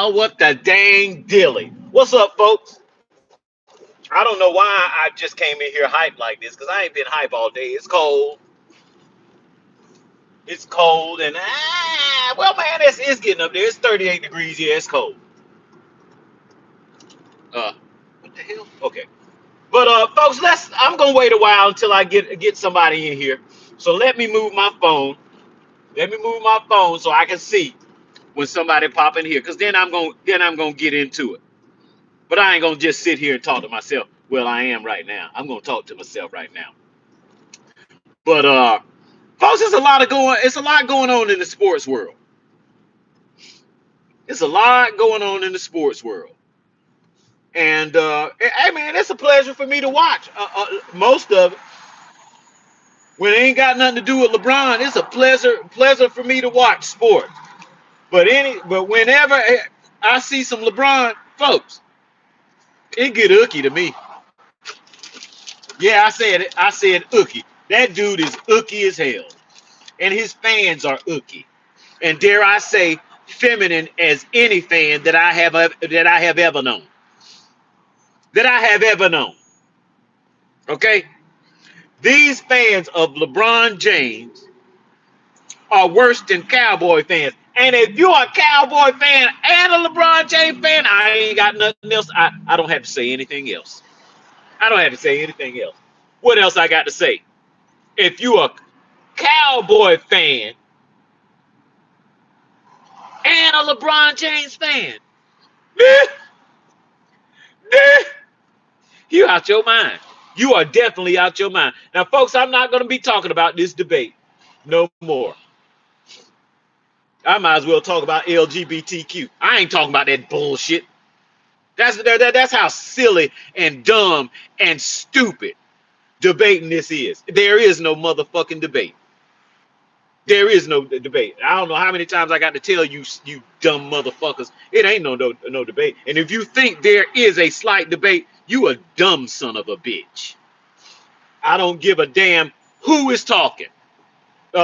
Well, what the dang dilly? What's up, folks? I don't know why I just came in here hype like this because I ain't been hype all day. It's cold. It's cold, and well, man, it's getting up there. It's 38 degrees. Yeah, it's cold. What the hell? Okay, but folks, I'm gonna wait a while until I get somebody in here. So let me move my phone. Let me move my phone so I can see when somebody pop in here, because then I'm gonna get into it. But I ain't gonna just sit here and talk to myself. Well, I am right now. I'm gonna talk to myself right now. But folks, it's a lot going on in the sports world. It's a lot going on in the sports world. And hey man, it's a pleasure for me to watch. Most of it. When it ain't got nothing to do with LeBron, it's a pleasure for me to watch sports. But whenever I see some LeBron, folks, it get ooky to me. Yeah, I said it. I said ooky. That dude is ooky as hell. And his fans are ooky. And dare I say, feminine as any fan that I have ever known. That I have ever known. Okay? These fans of LeBron James are worse than Cowboy fans. And if you're a Cowboy fan and a LeBron James fan, I ain't got nothing else. I don't have to say anything else. I don't have to say anything else. What else I got to say? If you're a Cowboy fan and a LeBron James fan, you out your mind. You are definitely out your mind. Now, folks, I'm not going to be talking about this debate no more. I might as well talk about LGBTQ. I ain't talking about that bullshit. That's how silly and dumb and stupid debating this is. There is no motherfucking debate. There is no debate. I don't know how many times I got to tell you, you dumb motherfuckers, it ain't no debate. And if you think there is a slight debate, you a dumb son of a bitch. I don't give a damn who is talking.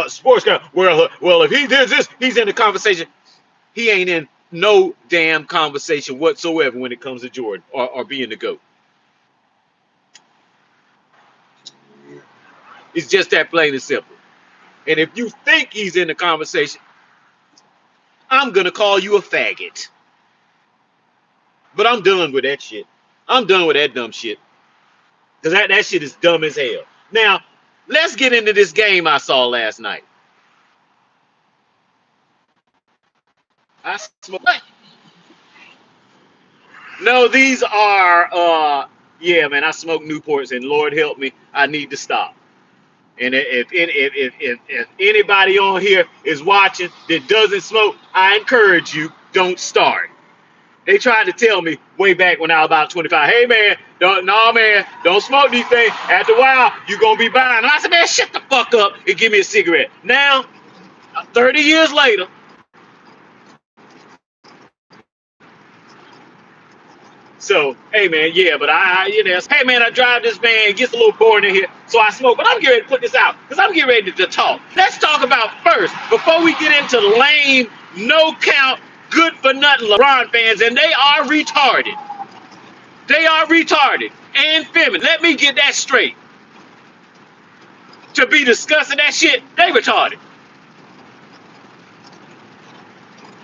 Sports guy. Well, if he did this, he's in the conversation. He ain't in no damn conversation whatsoever when it comes to Jordan or being the GOAT. It's just that plain and simple. And if you think he's in the conversation, I'm gonna call you a faggot. But I'm done with that shit. I'm done with that dumb shit. Because that shit is dumb as hell. Now, let's get into this game I saw last night. I smoked. No, these are yeah, man, I smoke Newports and Lord help me, I need to stop. And if anybody on here is watching that doesn't smoke, I encourage you, don't start. They tried to tell me way back when I was about 25, hey man, don't smoke these things. After a while, you're gonna be buying. And I said, man, shut the fuck up and give me a cigarette. Now, 30 years later, so, hey man, yeah, but hey man, I drive this van, it gets a little boring in here, so I smoke. But I'm getting ready to put this out because I'm getting ready to talk. Let's talk about first, before we get into lame, no count, good for nothing LeBron fans, and they are retarded. They are retarded and feminine. Let me get that straight. To be discussing that shit, they retarded.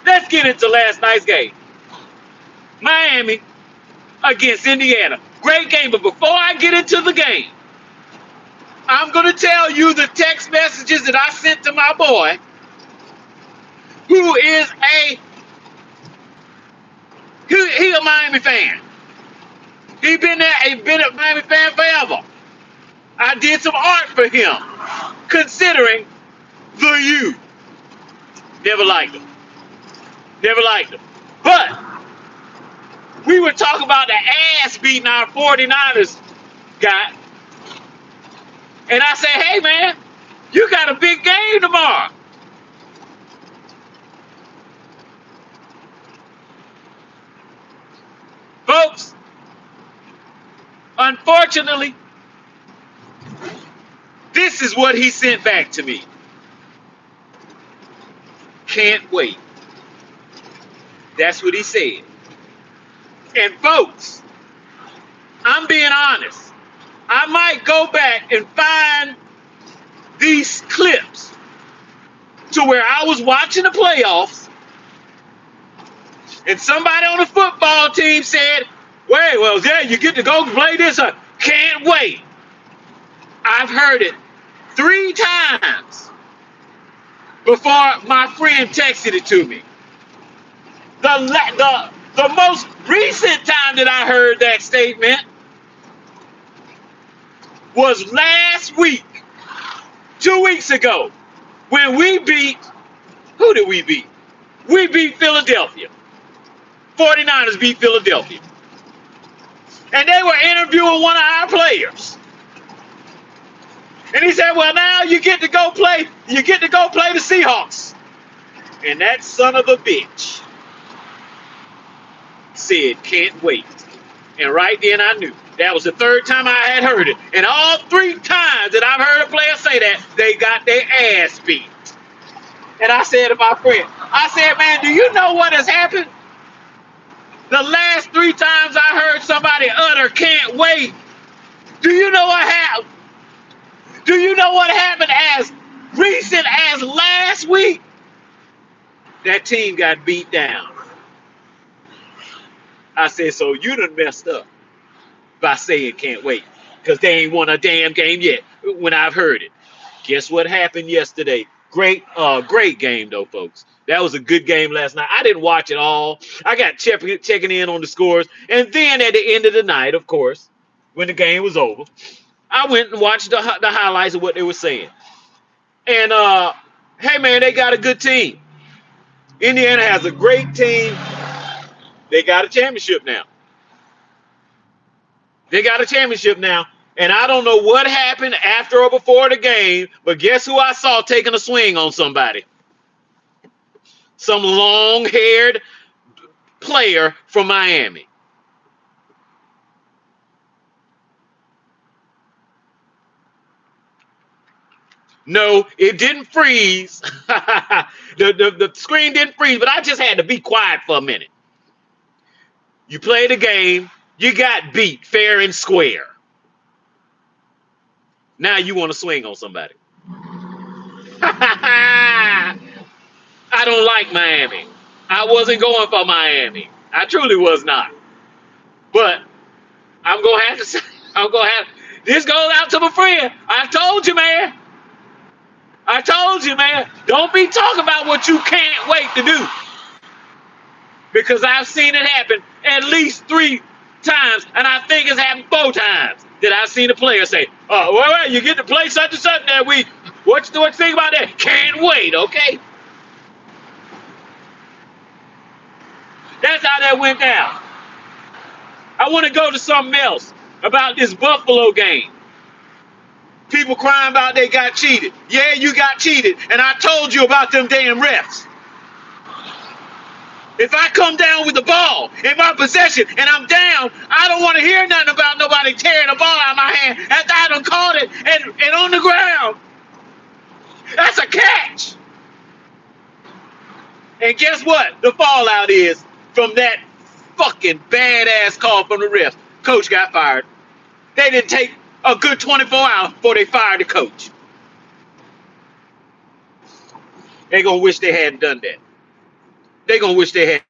Let's get into last night's game. Miami against Indiana. Great game, but before I get into the game, I'm going to tell you the text messages that I sent to my boy, who is he a Miami fan. He been a Miami fan forever. I did some art for him, considering the U. Never liked him. Never liked him. But we were talking about the ass beating our 49ers got. And I said, hey man, you got a big game tomorrow. Folks, unfortunately, this is what he sent back to me. Can't wait. That's what he said. And folks, I'm being honest. I might go back and find these clips to where I was watching the playoffs and somebody on the football team said, wait, well, yeah, you get to go play this. Can't wait. I've heard it 3 times before my friend texted it to me. The most recent time that I heard that statement was last week, 2 weeks ago, when we beat, who did we beat? We beat Philadelphia. 49ers beat Philadelphia. And they were interviewing one of our players. And he said, well, now you get to go play the Seahawks. And that son of a bitch said, can't wait. And right then I knew. That was the 3rd time I had heard it. And all 3 times that I've heard a player say that, they got their ass beat. And I said to my friend, I said, man, do you know what has happened? The last 3 times I heard somebody utter can't wait. Do you know what happened? Do you know what happened as recent as last week? That team got beat down. I said, so you done messed up by saying can't wait, because they ain't won a damn game yet when I've heard it. Guess what happened yesterday? Great game, though, folks. That was a good game last night. I didn't watch it all. I got checking in on the scores. And then at the end of the night, of course, when the game was over, I went and watched the highlights of what they were saying. And, hey, man, they got a good team. Indiana has a great team. They got a championship now. And I don't know what happened after or before the game, but guess who I saw taking a swing on somebody? Some long-haired player from Miami. No, it didn't freeze. the screen didn't freeze, but I just had to be quiet for a minute. You played a game, you got beat fair and square. Now you want to swing on somebody. I don't like Miami. I wasn't going for Miami. I truly was not. But I'm going to have to say, this goes out to my friend. I told you, man. Don't be talking about what you can't wait to do. Because I've seen it happen at least 3 times, and I think it's happened 4 times that I've seen a player say, oh, well, you get to play such and such that week. What you think about that? Can't wait, okay? That's how that went down. I want to go to something else about this Buffalo game. People crying about they got cheated. Yeah, you got cheated, and I told you about them damn refs. If I come down with the ball in my possession and I'm down, I don't want to hear nothing about nobody tearing the ball out of my hand after I done caught it and on the ground. That's a catch. And guess what? The fallout is from that fucking badass call from the refs. Coach got fired. They didn't take a good 24 hours before they fired the coach. They're going to wish they hadn't done that. They're going to wish they